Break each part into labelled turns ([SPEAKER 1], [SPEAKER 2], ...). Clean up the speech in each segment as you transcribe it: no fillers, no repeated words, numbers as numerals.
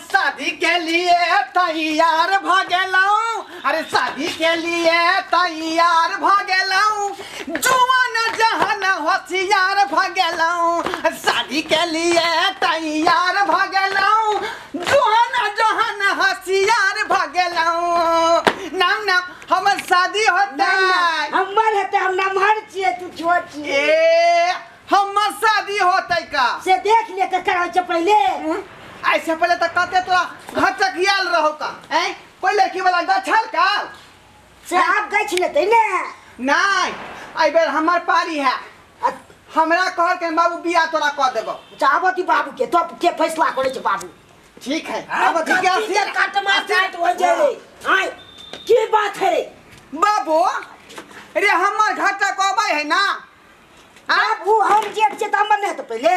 [SPEAKER 1] शादी के लिए तैयार भागेलाऊं, अरे शादी के लिए तैयार भागेलाऊं, जुआन जहान होशियार भागेलाऊं, शादी के लिए तैयार भागेलाऊं, जुआन जहान होशियार भागेलाऊं। नाम नाम हमर शादी होता है,
[SPEAKER 2] हमर है हम नमहर छिए तू छोट छिए।
[SPEAKER 1] ए हमर शादी होता का
[SPEAKER 2] से देख ले के कराओ छ पहले।
[SPEAKER 1] ऐसे पहले तक कहते तोरा घर तक याल रहो का हैं, पहले की वाला गछल का
[SPEAKER 2] से आप गछ लेते ने
[SPEAKER 1] नहीं। आई बेर हमर पारी है, हमरा कहल के बाबू बियाह तोरा कह देबो।
[SPEAKER 2] चाहबती बाबू के तो के फैसला करे छ बाबू।
[SPEAKER 1] ठीक है अब क्या
[SPEAKER 2] से काट मार काट हो जाए। हां की बात है रे
[SPEAKER 1] बाबू, रे हमर घर तक आबै है ना।
[SPEAKER 2] आप वो हम जेठ से तमन नहीं तो पहले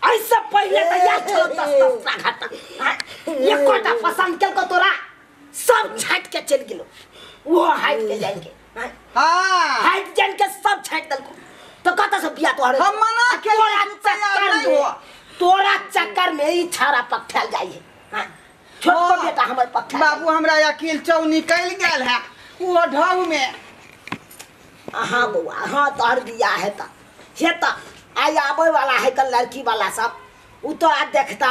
[SPEAKER 2] ऐसा पहले तो यार चलो 10 घाटा ये कोटा पसंद के को तोरा सब छाट के चल गेलो। वो हाइट के जाएंगे
[SPEAKER 1] हां
[SPEAKER 2] हाइट जान के सब छाट दल को तो कत से बिया तोहरे
[SPEAKER 1] हम मना के
[SPEAKER 2] तोरा चक्कर में ही छारा पकठल जाई है। छोटो बेटा हमर पक्का
[SPEAKER 1] बाबू हमरा अकील चौ निकल गेल है वो ढंग में।
[SPEAKER 2] हां बउआ हां तोहर बिया है त हे त आई आबै वाला है कल लड़की वाला सब उ तो आ देखता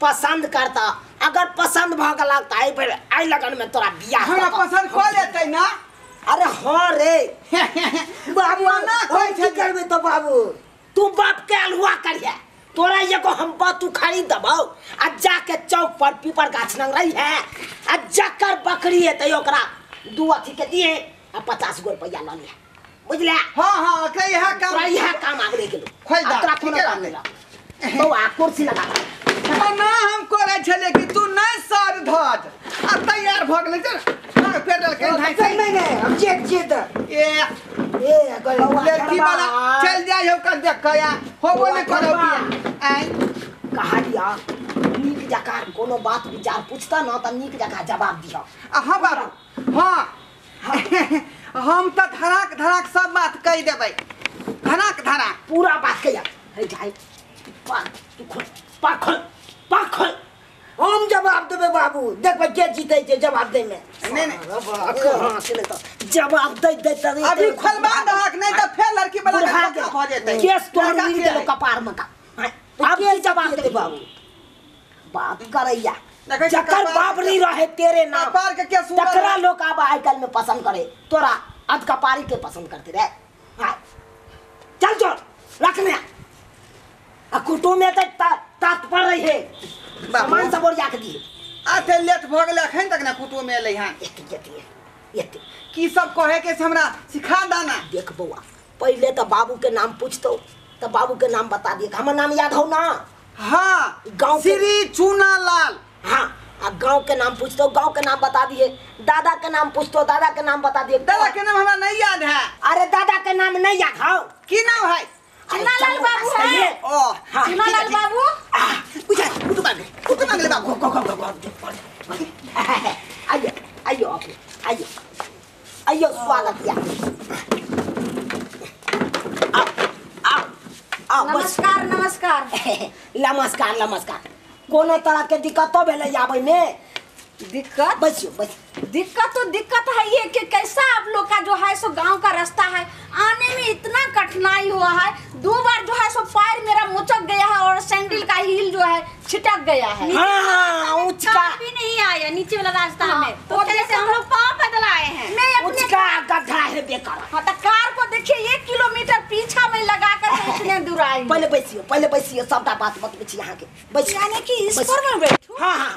[SPEAKER 2] पसंद करता, अगर पसंद भ गेल त आई पर आई लगन में तोरा बिया
[SPEAKER 1] हमरा पसंद क लेतै ना।
[SPEAKER 2] अरे हां रे बाबू
[SPEAKER 1] ना कोई
[SPEAKER 2] की करबे तो बाबू तू बाप के अलहुआ करिया तोरा एगो हम बात खरीद दबौ आ जाके चौक पर पीपर गाछ लंग रही है आ जकर बकरी है त ओकरा दू अथी के दिए आ 50 गो रुपया ल लिया बुझले।
[SPEAKER 1] हां हां के यह
[SPEAKER 2] काम आगरे गेलो
[SPEAKER 1] खोल दा
[SPEAKER 2] तोरा कोनो काम नहीं तो आ कुर्सी लगा
[SPEAKER 1] ना हम करे छले कि तू नहीं सर धज आ तैयार भ गेलै चल पेट्रोल के ढाई से
[SPEAKER 2] नहीं हम जेट ए
[SPEAKER 1] लड़की वाला चल जाय हो कर देख कया होबो न करो बिया आई
[SPEAKER 2] कहा दिया नीक जकार कोनो बात विचार पूछता न त नीक जकार जवाब दियो।
[SPEAKER 1] हां बाबू हां हम त धड़ाक सब बात कह देबै, धड़ाक
[SPEAKER 2] पूरा बात कहिया है जाय तू खोल हम जवाब देबे बाबू देख के जीते जे जवाब दे में
[SPEAKER 1] नहीं
[SPEAKER 2] हां चले तो जवाब दे तभी
[SPEAKER 1] अभी खोलबा दहक नहीं त फेर लड़की वाला का हो जेतै
[SPEAKER 2] केस तोड़ मिल गेलो कपार में का अब की जवाब दे बाबू बात करैया जकर बाप नहीं रहे तेरे नाम
[SPEAKER 1] कपार के केस
[SPEAKER 2] तकरा लोग अब आजकल में पसंद करे तोरा अध कपारी के पसंद करते रहे। चल चल रखने आ कुटुम में तात पर रही है सामान सब और जाके दिए
[SPEAKER 1] आते लेट भ गेल अखन तक ना कुटो में एलै हां
[SPEAKER 2] ये
[SPEAKER 1] की सब कहे के हमरा सिखा दाना।
[SPEAKER 2] देख बउआ पहले तो बाबू के नाम पूछतो तो बाबू के नाम बता दिए हमर नाम याद हो ना।
[SPEAKER 1] हां
[SPEAKER 2] गांव
[SPEAKER 1] श्री चूनालाल।
[SPEAKER 2] हां आ गांव के नाम पूछतो गांव के नाम बता दिए, दादा के नाम पूछतो दादा के नाम बता दिए।
[SPEAKER 1] दादा के नाम हमरा नहीं याद है।
[SPEAKER 2] अरे दादा के नाम नहीं याद हो
[SPEAKER 1] की नाम है?
[SPEAKER 2] चूनालाल बाबू है।
[SPEAKER 1] ओ हां
[SPEAKER 2] चूनालाल बाबू
[SPEAKER 1] कुछ मांगले बाबू
[SPEAKER 2] आइयो आइयो स्वागत या
[SPEAKER 3] नमस्कार
[SPEAKER 2] नमस्कार कोनो तरह के दिक्कत तो भेले आबै में
[SPEAKER 3] दिक्कत
[SPEAKER 2] बसियो
[SPEAKER 3] दिक्कत है ये कि कैसा आप लोग का जो है सो गांव का रास्ता है आने में इतना कठिनाई हुआ है। 2 बार जो है सो पैर मेरा मुचक गया है और सैंडल का हील जो है छिटक गया है।
[SPEAKER 2] हां उचका
[SPEAKER 3] भी नहीं आया नीचे वाला रास्ता में तो कैसे हम लोग पांव पैदल आए हैं। मैं अपने
[SPEAKER 2] उचका गड्ढा है बेकार।
[SPEAKER 3] हां तो कार को देखिए 1 किलोमीटर पीछा में लगा कर इतने दूर आई।
[SPEAKER 2] पहले बैसियो सबटा बात बतबै छी यहां के बैसियो
[SPEAKER 3] यानी कि इस पर मैं बैठूं।
[SPEAKER 2] हां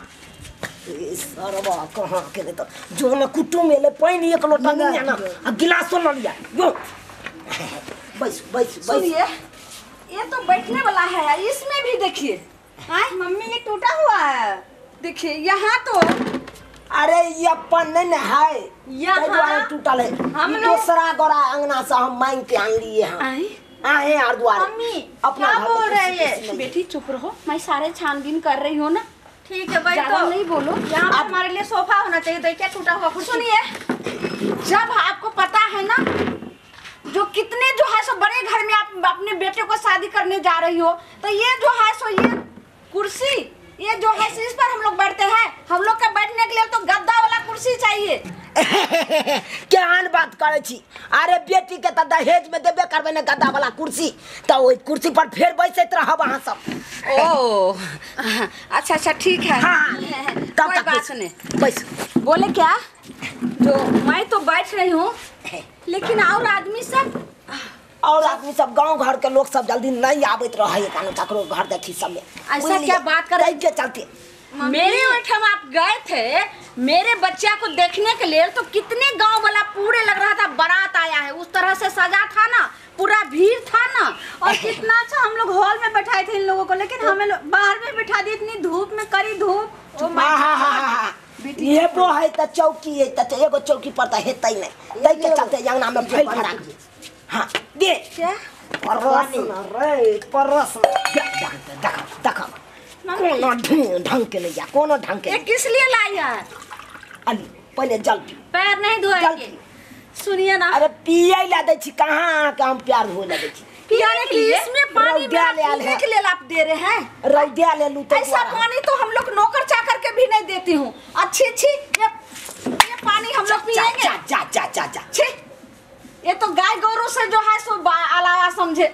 [SPEAKER 2] सरवा कहां के तो जो न कुटुम में ले पानी 1 लोटा नहीं ना आ गिलास न लिया यो बस
[SPEAKER 3] सुनिए ये तो बैठने वाला है इसमें भी देखिए हां मम्मी ये टूटा हुआ है देखिए यहाँ तो
[SPEAKER 2] अरे ये अपन नहीं है यहाँ टूटल है हम दूसरा गोरा अंगना से हम मांग के आन लिए हैं आए यार द्वार
[SPEAKER 3] मम्मी अपना बोल रही है बेटी चुप रहो मैं सारे छानबीन कर रही हूँ ना। ठीक है भाई तो नहीं बोलो यहाँ पर हमारे लिए सोफा होना चाहिए तो क्या टूटा हुआ कुछ सुनिए जब आपको पता है ना जो कितने जो है सो बड़े घर में आप अपने बेटे को शादी करने जा रही हो, तो ये जो है सो ये कुर्सी, ये जो है इस पर हम लोग बैठते हैं। हम लोग के बैठने के लिए तो गद्दा वाला कुर्सी चाहिए।
[SPEAKER 2] केहन बात करे छी? अरे बेटी के त दहेज में देबे करबे ने गद्दा वाला कुर्सी, तो ओई कुर्सी पर फिर बैसत रहब अहाँ सब।
[SPEAKER 3] ओ अच्छा अच्छा ठीक है।
[SPEAKER 2] हाँ,
[SPEAKER 3] कोई बात नहीं,
[SPEAKER 2] बैस।
[SPEAKER 3] बोले क्या, जो मैं तो बैठ रही हूँ, लेकिन और आदमी सब
[SPEAKER 2] गांव घर के लोग सब जल्दी नहीं आबत रहे कानो तकरो घर देखी सब में।
[SPEAKER 3] ऐसा क्या बात कर
[SPEAKER 2] के चलते
[SPEAKER 3] मेरे ओठम आप गए थे मेरे बच्चा को देखने के लिए, तो कितने गांव वाला पूरे लग रहा था बारात आया है, उस तरह से सजा था ना, पूरा भीड़ था ना, और कितना अच्छा हम लोग हॉल में बैठाए थे इन लोगों को, लेकिन हमें बाहर में बैठा दिए इतनी धूप में, कड़ी धूप।
[SPEAKER 2] ये वो है त चौकी है त एगो चौकी पर त हेतै नहीं, तै के चलते अंगना में फैल फड़ा। हां दे
[SPEAKER 3] क्या
[SPEAKER 2] परस देखो कोनो ढंग के नहीं जा, कोनो ढंग के।
[SPEAKER 3] ये किस लिए लाई है?
[SPEAKER 2] अली पहले जल पी,
[SPEAKER 3] पैर नहीं धोएंगे। सुनिए ना,
[SPEAKER 2] अरे पिए ला दे छी, कहां के हम प्यार हो लगे छी
[SPEAKER 3] पियाने के लिए इसमें पानी पीने के लिए आप दे रहे हैं?
[SPEAKER 2] रौदिया ले लू तो
[SPEAKER 3] ऐसा पानी तो हम लोग नौकर चाकर के भी नहीं देती हूँ। अच्छी ये पानी हम लोग पिएंगे?
[SPEAKER 2] जा जा जा जा जा
[SPEAKER 3] छी, ये तो गाय गोरू से जो है सो अलावा समझे।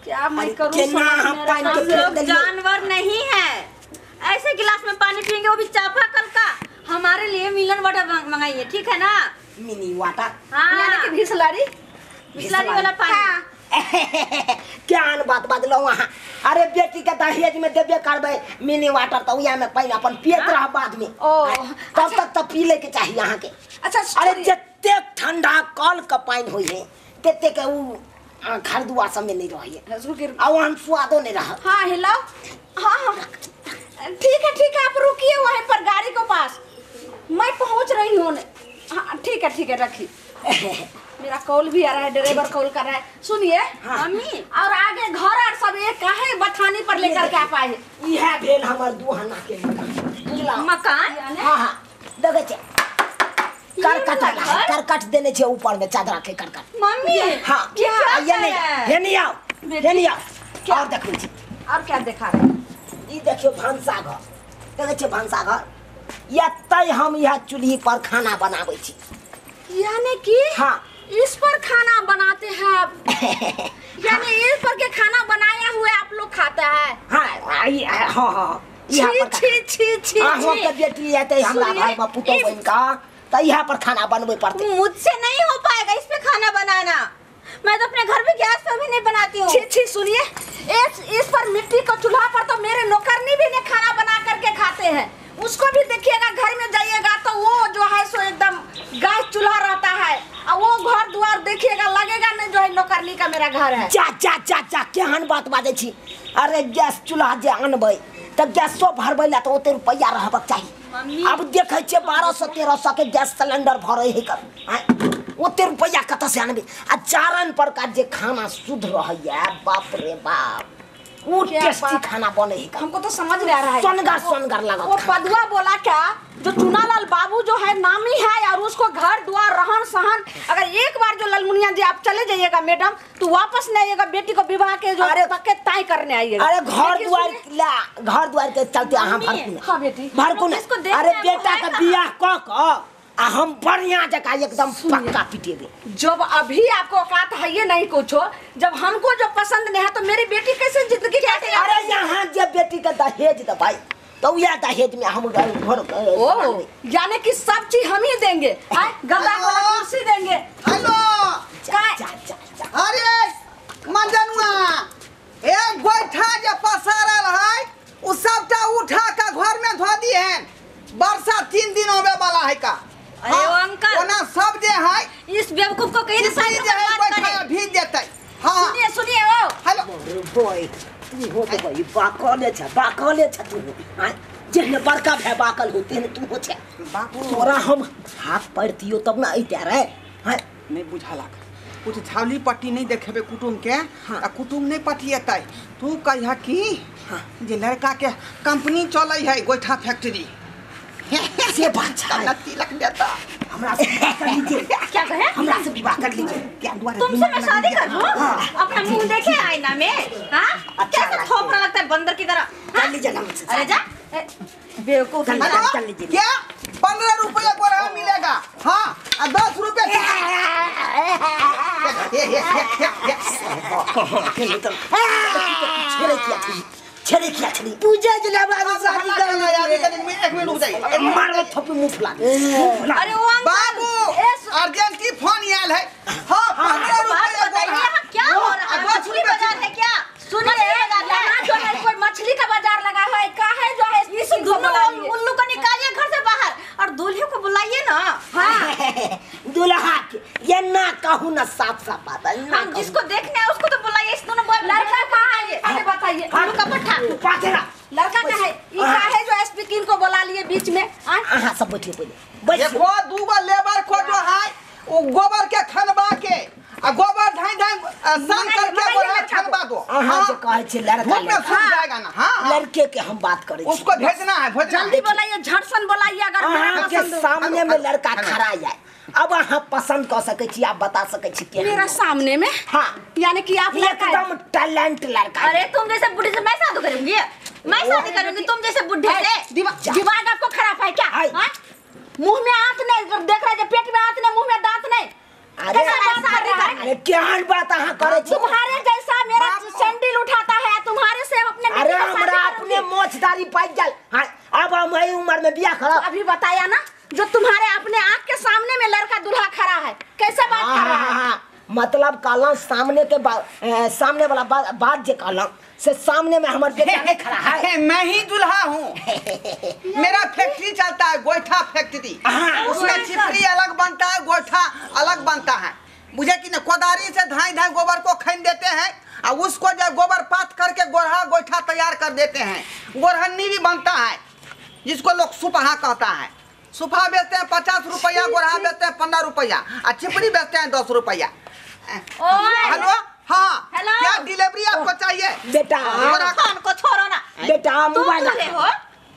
[SPEAKER 3] क्या मैं करूँ?
[SPEAKER 4] हम लोग जानवर नहीं है, ऐसे गिलास में पानी पियेंगे, वो भी चापाकल का। हमारे लिए मिलन वाटर मंगाइए, ठीक है ना?
[SPEAKER 2] मिनी वाटर,
[SPEAKER 4] हाँ,
[SPEAKER 3] यानी कि बिसलरी
[SPEAKER 4] वाला पानी।
[SPEAKER 3] हाँ।
[SPEAKER 2] क्या बात बदलो वहाँ। अरे बेटी के दहेज में देबे करबे मिनी वाटर, तो उया में पहले अपन पियत रह बाद में, तब तक तो पी ले के चाहिए यहाँ के।
[SPEAKER 3] अच्छा,
[SPEAKER 2] अरे जत्ते ठंडा कल का पानी होई है तेते के उ घर दुआर सब में नहीं रही है, और वहाँ स्वादो नहीं रहा।
[SPEAKER 3] हाँ हिलाओ। हाँ ठीक है, आप रुकिए वहीं पर गाड़ी के पास, मैं पहुँच रही हूँ। हाँ ठीक है रखिए। मेरा कॉल भी आ रहा है, ड्राइवर कॉल कर रहा है। सुनिए मम्मी, और आगे घर और सब ये काहे बथानी पर लेकर के आप आए?
[SPEAKER 2] यह भेल हमर दुहाना के
[SPEAKER 4] मकान।
[SPEAKER 2] हाँ देखे छे करकट देने छे ऊपर में चादर के करकट।
[SPEAKER 4] मम्मी
[SPEAKER 2] हाँ ये नहीं आओ और देखो छी।
[SPEAKER 3] और क्या देखा रहे?
[SPEAKER 2] ई देखियो भंसा घर, देखे छे भंसा घर, या तय हम यह चूल्ही पर खाना बनावे छी।
[SPEAKER 3] यानी कि
[SPEAKER 2] हाँ
[SPEAKER 3] इस पर खाना बनाते हैं आप? यानी इस पर के खाना बनाया हुआ आप लोग खाते हैं?
[SPEAKER 2] हाँ
[SPEAKER 3] छी
[SPEAKER 2] हम के बेटी है ते हमरा भाई में पुतो बन का, तो यहाँ पर खाना बनवे पड़ते।
[SPEAKER 4] मुझसे नहीं हो पाएगा इस पे खाना बनाना, मैं तो अपने घर में गैस पर भी नहीं बनाती हूँ।
[SPEAKER 3] छी सुनिए, इस पर मिट्टी का चूल्हा पर तो मेरे नौकरनी भी ने खाना बना करके खाते हैं। उसको भी देखिएगा, घर में जाइएगा तो वो जो है सो एकदम गैस चूल्हा रहता है, और वो घर द्वार देखिएगा, लगेगा नहीं जो है नौकरनी का मेरा घर है।
[SPEAKER 2] जा केहन बात बाजे छी। अरे गैस चूल्हा जे अनबै तो गैसो भरबै ला तो ओते रुपया रहबक चाहिए। अब देखे छे 1200-1300 के गैस सिलेंडर भरे है कर, ओते रुपया कत से अनबै? आ चारण प्रकार जे खाना शुद्ध रहैया, बाप रे बाप, वो टेस्टी खाना बने है।
[SPEAKER 3] हमको तो समझ में आ रहा है,
[SPEAKER 2] सोनगर लगा।
[SPEAKER 3] वो पदुआ बोला क्या, जो चुनालाल बाबू जो है नामी है, और उसको घर द्वार रहन सहन, अगर एक बार जो ललमुनिया जी आप चले जाइएगा मैडम, तो वापस नहीं आइएगा, बेटी को विवाह के जो पक्के तय करने आइएगा।
[SPEAKER 2] अरे घर द्वार के चलते हम भरकुन।
[SPEAKER 3] हाँ बेटी
[SPEAKER 2] भरकुन। अरे बेटा का बियाह क हम बढ़िया जगह एकदम पक्का पिटेबे।
[SPEAKER 3] जब अभी आपको औकात है ये नहीं कुछ हो, जब हमको जो पसंद नहीं है तो मेरी बेटी कैसे जिंदगी काटेगी?
[SPEAKER 2] अरे यहाँ जब बेटी का दहेज दे भाई, तो यह दहेज में हम घर
[SPEAKER 3] यानी कि सब चीज हम ही देंगे, गद्दा वाला कुर्सी देंगे।
[SPEAKER 1] हेलो अरे मंजनुआ, एक गोइठा जे पसारल है उ सबटा उठा के घर में धो दी है, वर्षा 3 दिन होवे वाला है का।
[SPEAKER 4] अरे वो अंकल,
[SPEAKER 1] ओना सब जे है
[SPEAKER 4] इस बेवकूफ को कहीं
[SPEAKER 1] साइड जे है गोइठा भीज देतै। हाँ
[SPEAKER 3] सुनिए ओ
[SPEAKER 1] हेलो
[SPEAKER 2] बोय, तू हो तो भाई बाकले छ तू। हां जेने बड़का भे बाकल होते ने तू हो छ बाकू। तोरा हम हाथ पड़तियो तब ना ऐते रे। हां
[SPEAKER 1] नहीं बुझाला, कुछ छावली पट्टी नहीं देखेबे कुटुम के। हाँ। कुटुम नहीं पटिएतै, तू कहिया कि जे लड़का के कंपनी चलै है गोइठा फैक्ट्री से बात
[SPEAKER 2] तिलक देता हमरा से विवाह कर लीजिए।
[SPEAKER 4] क्या कहे?
[SPEAKER 2] हमरा से विवाह कर लीजिए।
[SPEAKER 1] क्या द्वारा
[SPEAKER 4] तुमसे मैं शादी कर लूं? अपना मुंह देखे आईना में? हाँ?
[SPEAKER 2] अच्छा
[SPEAKER 4] कैसा थोपना लगता है बंदर की तरह?
[SPEAKER 2] कर लीजिए ना मुझसे।
[SPEAKER 4] अरे जा बेवकूफ।
[SPEAKER 2] कर
[SPEAKER 1] हेलो,
[SPEAKER 2] कर लीजिए।
[SPEAKER 1] क्या 15 रुपया गोरा मिलेगा? हाँ, 10 रुपया
[SPEAKER 2] छेड़े किया छेड़ी पूजा जनाबाद शादी कर
[SPEAKER 1] एक मिनट रुक जाइए।
[SPEAKER 2] मारो थप्पड़ मुंह फुला
[SPEAKER 4] अरे वो अंकल,
[SPEAKER 1] बाबू अर्जेंटी फोन आयल है। हाँ, 15
[SPEAKER 4] बात
[SPEAKER 1] रुपया
[SPEAKER 4] बताइए,
[SPEAKER 1] गोरा।
[SPEAKER 4] यहाँ क्या हो रहा है? मछली बाजार है क्या?
[SPEAKER 3] सुनिए, यहाँ जो है कोई मछली का बाजार लगा हुआ है, काहे जो है
[SPEAKER 4] इस दोनों उल्लू को निकालिए घर से बाहर और दूल्हे को बुलाइए ना।
[SPEAKER 2] दुल्हा के ये ना कहूँ ना साफ साफ बात है ना
[SPEAKER 4] हम जिसको देखना है उसको तो बुलाइए। इस दोनों
[SPEAKER 3] लड़का कहाँ है? अरे बताइए,
[SPEAKER 4] उल्लू का पट्टा।
[SPEAKER 2] पाथेरा
[SPEAKER 3] लड़का कहाँ है? ये काहे जो है स्पीकिंग को बुला लिए बीच में?
[SPEAKER 2] हां सब बैठिए पहले
[SPEAKER 1] देखो दूगो लेबर को जो है वो गोबर के खनबा के आ गोबर ढाई सान करके गोबर खनबा दो।
[SPEAKER 2] हां जो कहे छे
[SPEAKER 1] धूप में
[SPEAKER 2] लड़का
[SPEAKER 1] सूख जाएगा ना। हाँ,
[SPEAKER 2] लड़के के हम बात करे
[SPEAKER 1] उसको भेजना है, भेजना
[SPEAKER 3] जल्दी
[SPEAKER 1] है।
[SPEAKER 3] बुलाइए, झटसन बुलाइए अगर मेरा
[SPEAKER 2] के
[SPEAKER 3] पसंद हो।
[SPEAKER 2] सामने में लड़का खड़ा जाए। अब अहाँ पसंद कर सके छी, आप बता सके छी के
[SPEAKER 3] मेरा सामने में?
[SPEAKER 2] हां
[SPEAKER 3] यानी कि आप लड़का है?
[SPEAKER 2] एकदम टैलेंट लड़का है।
[SPEAKER 4] अरे तुम जैसे बुढ़े से मैं शादी करूंगी? मैं शादी करूंगी तुम जैसे बुढ़े से?
[SPEAKER 3] दिमाग आपको खराब है क्या?
[SPEAKER 2] हाय।
[SPEAKER 3] हाँ? मुंह में आंत नहीं, देख रहे पेट में आंत नहीं, मुंह में दांत नहीं।
[SPEAKER 2] अरे
[SPEAKER 3] कैसा बात कर रहा है?
[SPEAKER 2] अरे क्या बात अहाँ करे छी?
[SPEAKER 3] तुम्हारे जैसा मेरा सैंडल उठाता है, तुम्हारे से अपने
[SPEAKER 2] अरे
[SPEAKER 3] बेटी का शादी
[SPEAKER 2] हमरा
[SPEAKER 3] करूंगी।
[SPEAKER 2] अपने मोछदारी पाई जाए। हां अब हम यही उम्र में बियाह करा।
[SPEAKER 3] अभी बताया ना, जो तुम्हारे अपने आंख के सामने में लड़का दूल्हा खड़ा है, कैसा बात कर रहा है?
[SPEAKER 2] मतलब कहला सामने के सामने वाला बात जे कहला से सामने में हमारे बेटा नहीं खड़ा है।
[SPEAKER 1] मैं ही दुल्हा हूँ। मेरा फैक्ट्री चलता है, गोईठा फैक्ट्री। उसमें चिपरी अलग बनता है, गोईठा अलग बनता है। मुझे कि न कोदारी से धाई धाई गोबर को खन देते हैं और उसको जब गोबर पात करके गोरहा गोईठा तैयार कर देते हैं। गोरहन्नी भी बनता है जिसको लोग सुपहा कहता है। सुपहा बेचते हैं 50 रुपया, गोरहा बेचते हैं 15 रुपया और चिपरी बेचते हैं 10 रुपया। हेलो, हाँ,
[SPEAKER 4] हेलो।
[SPEAKER 1] क्या डिलीवरी आपको चाहिए?
[SPEAKER 2] बेटा
[SPEAKER 4] कान को छोड़ो ना।
[SPEAKER 2] बेटा
[SPEAKER 4] तुम
[SPEAKER 2] मोबाइल
[SPEAKER 4] दूल्हे हो?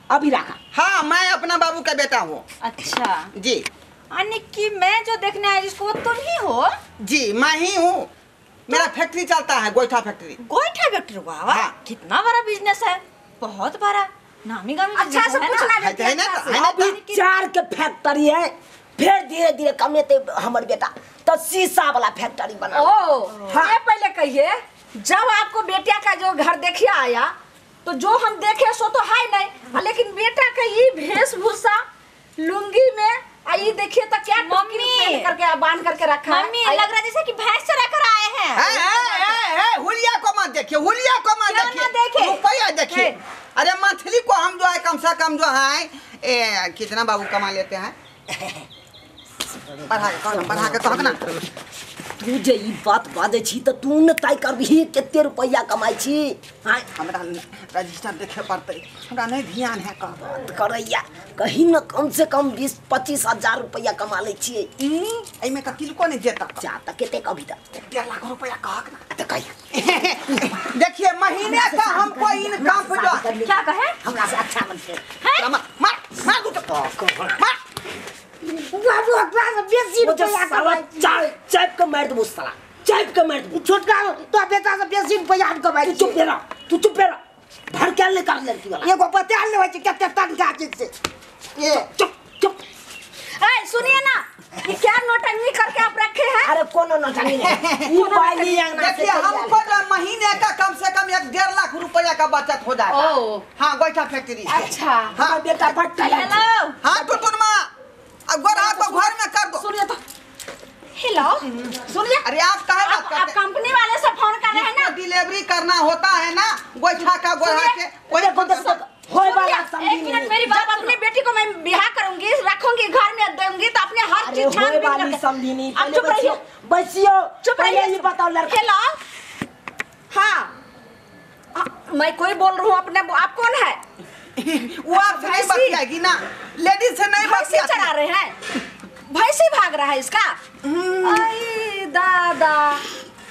[SPEAKER 2] अभी रखा।
[SPEAKER 1] हाँ, मैं अपना बाबू का बेटा हूँ।
[SPEAKER 4] अच्छा,
[SPEAKER 1] जी
[SPEAKER 4] यानी कि मैं जो देखने आई जिसको वो तुम ही हो?
[SPEAKER 1] जी, मैं ही हूँ। मेरा फैक्ट्री चलता है, गोईठा फैक्ट्री।
[SPEAKER 4] गोईठा फैक्ट्री, वाह
[SPEAKER 1] हाँ।
[SPEAKER 4] कितना बड़ा बिजनेस है, बहुत बड़ा, नामी गामी
[SPEAKER 3] अच्छा से पूछना
[SPEAKER 1] है
[SPEAKER 3] बेटी,
[SPEAKER 1] ना,
[SPEAKER 3] अच्छा से।
[SPEAKER 1] है ना?
[SPEAKER 2] अभी 4 के फैक्ट्री है, फिर धीरे धीरे कमेते हमारे बेटा तो शीशा वाला फैक्ट्री बना।
[SPEAKER 3] हाँ। ये पहले कहिए, जब आपको बेटिया का जो घर देखिए आया तो जो हम देखे सो तो है नहीं, लेकिन बेटा का ये वेशभूषा लुंगी में आई देखिए तो क्या
[SPEAKER 4] मम्मी
[SPEAKER 3] करके बांध करके रखा है।
[SPEAKER 4] मम्मी लग रहा है जैसे कि भैंस चरा कर आए हैं।
[SPEAKER 1] हुलिया को मत देखिए, हुलिया को मत
[SPEAKER 4] क्या ना
[SPEAKER 1] देखिए,
[SPEAKER 4] देखे?
[SPEAKER 1] रुपया देखिए। अरे मछली को हम जो है कम से कम जो है कितना बाबू कमा लेते हैं? बढ़ा के कहो ना।
[SPEAKER 2] तू जे ई बात बाजे छी तो तू न तय करबही केते रुपया कमाई छी। हां
[SPEAKER 1] हमरा रजिस्टर देखे पड़ते, हमरा नहीं ध्यान है का
[SPEAKER 2] बात करैया कहीं न कम से कम 20-25 हजार रुपया कमा ले छी।
[SPEAKER 1] एमे का तिलको नहीं देता।
[SPEAKER 2] जा त केते कभी त
[SPEAKER 1] 1.5 लाख रुपया कहक ना।
[SPEAKER 2] त कही
[SPEAKER 1] देखिए महीने का हमको इनकम जो
[SPEAKER 4] क्या कहे?
[SPEAKER 2] हमरा से अच्छा बनते
[SPEAKER 1] मार दो तो मार।
[SPEAKER 2] बाबू अपना से बेसी रुपया कमाई चाप के मार दो साला, चाप के मार दो। छोटका तो बेटा से बेसी रुपया हम कमाई। चुप रह, तू चुप रह। भर के निकाल लड़की वाला एगो बता ले होय केते तनखा से। ये चुप चुप।
[SPEAKER 3] ए सुनिए ना, ये क्या नोटंगी करके आप रखे हैं?
[SPEAKER 2] अरे कोनो नोटंगी नहीं, ई बाली अंगना से।
[SPEAKER 1] देखिए हमको जो महीने का कम से कम 1.5 लाख रुपया का बचत हो जाएगा। हाँ, गोईठा फैक्ट्री से।
[SPEAKER 3] अच्छा।
[SPEAKER 1] हाँ
[SPEAKER 2] बेटा बट
[SPEAKER 4] हेलो,
[SPEAKER 1] हाँ टुटुनमा अब गोरा को घर में कर दो।
[SPEAKER 3] सुनिए तो, हेलो सुनिए,
[SPEAKER 1] अरे आप कहे बात
[SPEAKER 3] आप
[SPEAKER 1] करते हैं?
[SPEAKER 3] कंपनी वाले से फोन कर रहे हैं ना?
[SPEAKER 1] डिलीवरी करना होता है ना गोईठा का गोरा के वही
[SPEAKER 2] होय वाला समझी
[SPEAKER 3] एक मिनट, मेरी बात, अपनी बेटी को मैं ब्याह करूंगी, रखूंगी, घर में दूंगी तो अपने हर
[SPEAKER 2] अरे
[SPEAKER 3] चीज
[SPEAKER 2] होय
[SPEAKER 3] छानबीन
[SPEAKER 2] वाली
[SPEAKER 3] करके।
[SPEAKER 2] समझी नहीं।
[SPEAKER 3] आप चुप रहिए,
[SPEAKER 2] बसियो
[SPEAKER 3] चुप
[SPEAKER 2] पहले
[SPEAKER 3] रहिए।
[SPEAKER 2] ये बताओ लड़का।
[SPEAKER 3] हेलो, हाँ, मैं कोई बोल रहा हूँ अपने, आप कौन है?
[SPEAKER 1] वो आपसे नहीं बतियाएगी ना, लेडीज से नहीं
[SPEAKER 3] भैंसी चरा
[SPEAKER 1] बतियाती।
[SPEAKER 3] रहे हैं, भैंसी भाग रहा है इसका। आई दादा,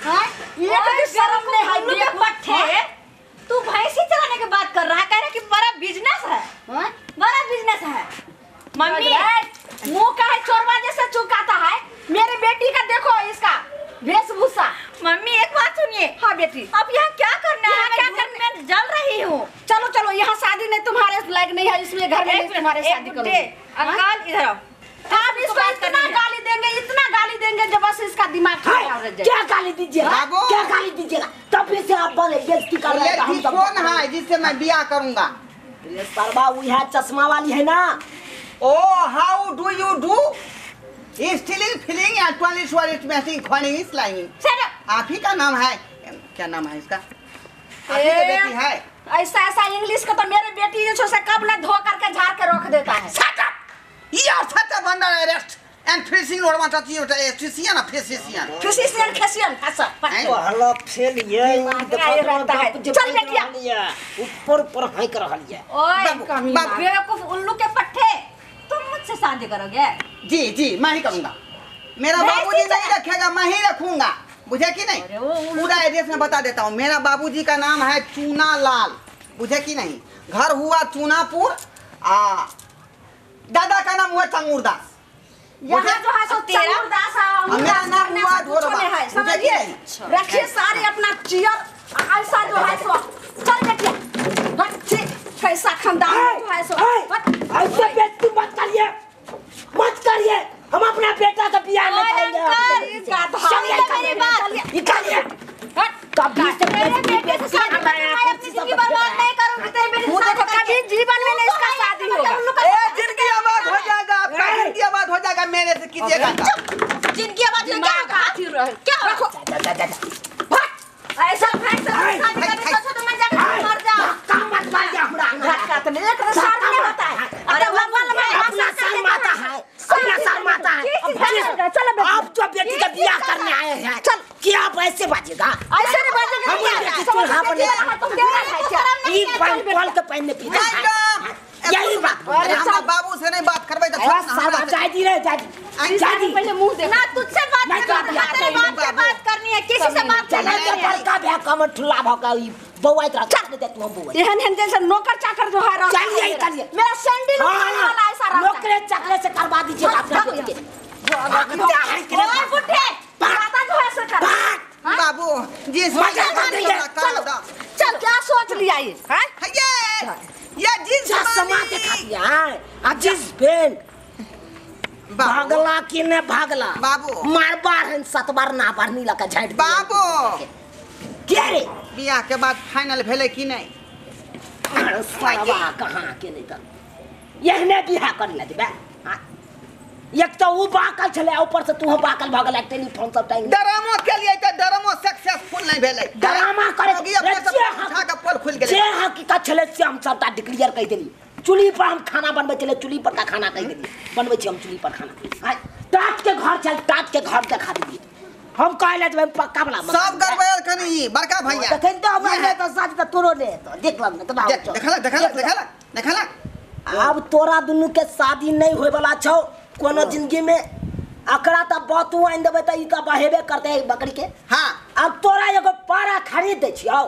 [SPEAKER 3] हाँ? ये तो शर्म नहीं है,
[SPEAKER 4] उल्लू के पट्टे, तू भैंसी चलाने की बात कर रहा है, कह रहा है कि बड़ा बिजनेस है,
[SPEAKER 3] हाँ?
[SPEAKER 4] बड़ा बिजनेस है। मम्मी
[SPEAKER 3] मुंह का है चोरवा जैसे यहाँ क्या करना है? क्या करना?
[SPEAKER 4] मैं जल रही हूँ।
[SPEAKER 3] चलो चलो, यहाँ शादी नहीं, तुम्हारे लायक नहीं है, इसलिए घर में नहीं तुम्हारे शादी करोगे।
[SPEAKER 4] अंकल इधर आओ।
[SPEAKER 3] आप इसको इतना गाली देंगे जब बस इसका दिमाग खराब हो जाए।
[SPEAKER 2] क्या गाली दीजिएगा?
[SPEAKER 1] बाबू।
[SPEAKER 2] क्या गाली दीजिएगा? तब से आप बोले बेइज्जती कर रहे हैं
[SPEAKER 1] लड़की कौन है जिससे मैं ब्याह करूंगा?
[SPEAKER 2] ये सरवा वो है चश्मा वाली है ना।
[SPEAKER 1] Oh how do you do? Stealing feeling and ट्वेलिश वालिश मैचिंग खॉनिंग इस लाइन। आप ही का नाम है, क्या नाम है इसका? आप ही की बेटी है?
[SPEAKER 3] ऐसा ऐसा इंग्लिश का तो मेरे बेटी जो से कब ना धो करके झाड़ के रख देता है।
[SPEAKER 1] Shut up! You are such a bundle arrest and facing Lord Matati physician a physician.
[SPEAKER 3] Physician खसियन फसा।
[SPEAKER 2] पहला फेल ये
[SPEAKER 3] रहता है। चल बेटिया।
[SPEAKER 2] ऊपर हाई कर रहल है।
[SPEAKER 4] ओए
[SPEAKER 1] बाबू, बाबू।
[SPEAKER 4] बेवकूफ उल्लू के पट्टे, तुम मुझसे शादी करोगे?
[SPEAKER 1] जी मैं ही करूंगा। मेरा बाबूजी नहीं रखेगा, मैं ही रखूंगा, बुझे कि नहीं? पूरा एड्रेस में बता देता हूँ। मेरा बाबूजी का नाम है चूना लाल, बुझे कि नहीं? घर हुआ चूनापुर। दादा का नाम हुआ चंगुरदास।
[SPEAKER 3] यहाँ जो है सो चंगुरदास है,
[SPEAKER 1] मेरा नाम हुआ
[SPEAKER 3] ढोरबा है, समझिए? रखिए सारे अपना चियर ऐसा जो है सो। चल बेटिया, बच्चे कैसा खानदान जो है सो।
[SPEAKER 2] ऐसे बेइज्जती मत करिए। हम अपना बेटा का बियाह नहीं करेंगे।
[SPEAKER 3] मेरी बात
[SPEAKER 2] निकालिए। कभी से
[SPEAKER 4] मेरे बेटे से शादी करके मैं अपनी जिंदगी बर्बाद नहीं करूंगी। तेरे बेटे से शादी
[SPEAKER 3] कभी जीवन में नहीं इसका शादी होगा।
[SPEAKER 1] जिनकी आवाज हो जाएगा, आपका जिनकी आवाज हो जाएगा, मेरे से कीजिएगा।
[SPEAKER 4] जिनकी आवाज में क्या होगा? क्या होगा? ऐसा फैसला शादी करने का तो मैं जाकर मर जाऊं।
[SPEAKER 2] काम मत मार जा हमरा
[SPEAKER 3] धक्का तो नहीं, एक साथ नहीं होता है।
[SPEAKER 4] अरे भगवान में
[SPEAKER 2] अपना सर माता है, अपना सर माता है। आप जो बेटी का बियाह करने आए हैं, क्या आप ऐसे बाजेगा?
[SPEAKER 3] ऐसे नहीं बाजेगा।
[SPEAKER 2] कॉल के पहनने पीछे यही बात।
[SPEAKER 1] बाबू से नहीं बात करवे तो
[SPEAKER 3] पहले मुंह देखो
[SPEAKER 4] ना, तुझसे बात
[SPEAKER 2] नहीं
[SPEAKER 4] करनी है, तेरे बाप से बात करनी है, किसी से बात करनी है।
[SPEAKER 2] बड़का भैया कमर ठुला भौका बउआ इतना चाट दे तुम बउआ।
[SPEAKER 3] एहन जैसे नौकर चाकर जो है
[SPEAKER 2] चलिए।
[SPEAKER 3] मेरा सैंडल उठाने वाला ऐसा रहता है।
[SPEAKER 2] नौकरे चाकरे से करवा दीजिए अपना बेटी के।
[SPEAKER 3] ओए बुढ़े, बाता जो है से कर।
[SPEAKER 1] बाबू जी
[SPEAKER 3] चल क्या सोच लिया ये?
[SPEAKER 1] ये जींस
[SPEAKER 2] चश्मा दिखा दिया है। जिस बेन भागला कि ने भागला
[SPEAKER 1] बाबू।
[SPEAKER 2] मार बार है 7 बार ना बार नीला का झाड़
[SPEAKER 1] बाबू
[SPEAKER 2] क्या रे
[SPEAKER 1] बियाह के बाद फाइनल भेले कि नहीं?
[SPEAKER 2] सरवा कहाँ के नहीं कर यहने बियाह कर ले दिबे। एक तो वो बाकल चले, ऊपर से तू बाकल भागल टेलीफोन सब टाइम
[SPEAKER 1] ड्रामा के लिए तो ड्रामा सक्सेसफुल नहीं भेले।
[SPEAKER 2] ड्रामा करे
[SPEAKER 1] उठा के पोल खुल गेले।
[SPEAKER 2] जे हकीकत चले से हम सबटा डिक्लेयर कह देली। चूल्ही पर हम खाना बनबे चले, चूल्ही पर का खाना कह देली, बनबे छी हम चूल्ही पर खाना। टाट के घर चल, टाट के घर दिखा दी। हम कहले जब पक्का वाला
[SPEAKER 1] सब गड़बड़ कनी बड़का भैया
[SPEAKER 2] देख तो हमने तो सच तो तोरो ले तो देख लब न तो
[SPEAKER 1] देखला।
[SPEAKER 2] अब तोरा दुनू के शादी नहीं होय वाला छौ कोनो जिंदगी में। अकड़ा त बातू आइन देबे त ई का बहेबे करते बकरी के।
[SPEAKER 1] हां
[SPEAKER 2] अब तोरा एगो पारा खरीद दे छियौ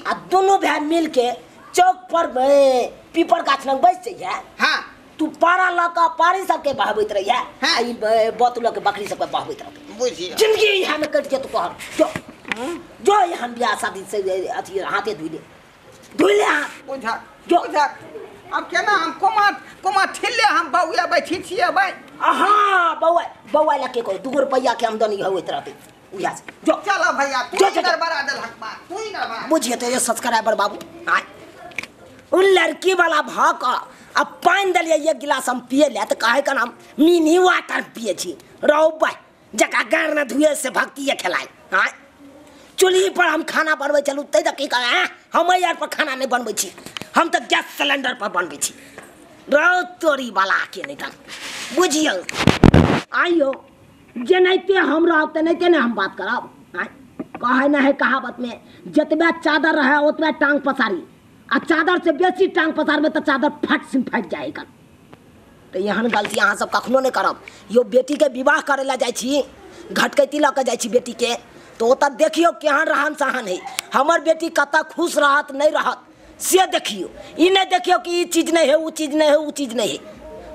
[SPEAKER 2] आ दोनों भाई मिल के चौक पर पीपर गाछ लग बैठ जइया।
[SPEAKER 1] हां
[SPEAKER 2] तू पारा ल का पारी सब के बहबैत रहिया आ ई बातू ल के बकरी सब के बहबैत रह।
[SPEAKER 1] बुझिए
[SPEAKER 2] जिंदगी यहां में कट के तू कह जो यहां बियाह शादी से अथी हाथे धुई ले
[SPEAKER 1] बुझा
[SPEAKER 2] जो
[SPEAKER 1] अब केना हम कोमा ठिल्ले हम बउया बैठी छिए भाई।
[SPEAKER 2] हां बउआ ला के को 2 रुपया के आमदनी होइत रहते उया से जो
[SPEAKER 1] चलो भैया तू गड़बड़ा देल हक बात तू ही गड़बड़ा
[SPEAKER 2] बुझिए तो ये सब्सक्राइबर बाबू आय उन लड़की वाला भाग अब पानी दलिए 1 गिलास हम पिए ले तो काहे का नाम मिनी वाटर पिए छी रहो भाई जका गार न धुए से भक्ति ये खिलाए। हां चूल्ही पर हम खाना बनबै चलू तै त की कहे हम यार पर खाना नहीं बनबै छी, हम तो गैस सिलेंडर पर बनबै छी। रहो तोरी वाला के नहीं कर बुझियो आइयो जनैते हम रहते नहीं ने हम बात करब। कहे न है कहावत में जतबे चादर रहे ओतबे टांग पसारी आ चादर से बेसी टांग पसारबे तो चादर फट सिम फट जाएगा। तो यहाँ गलती अहाँ सब कखनो नहीं करब। यो बेटी के विवाह करे ला जाइ छी घटकैती ल के जाइ छी बेटी के तो ओत देखियो केहन रहन सहन है हमर बेटी कत खुश रहत नहीं रहत से देखियो। ई नहीं देखियो कि ई चीज नहीं है वो चीज नहीं है वो चीज नहीं है।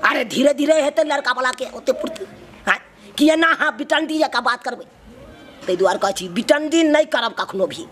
[SPEAKER 2] अरे धीरे धीरे हेते लड़का वाला के ओते पुरती हाँ कि ना हाँ बिटंडी का बात करबे तै दुआर कह छी बिटंडी नहीं करब कखनो भी।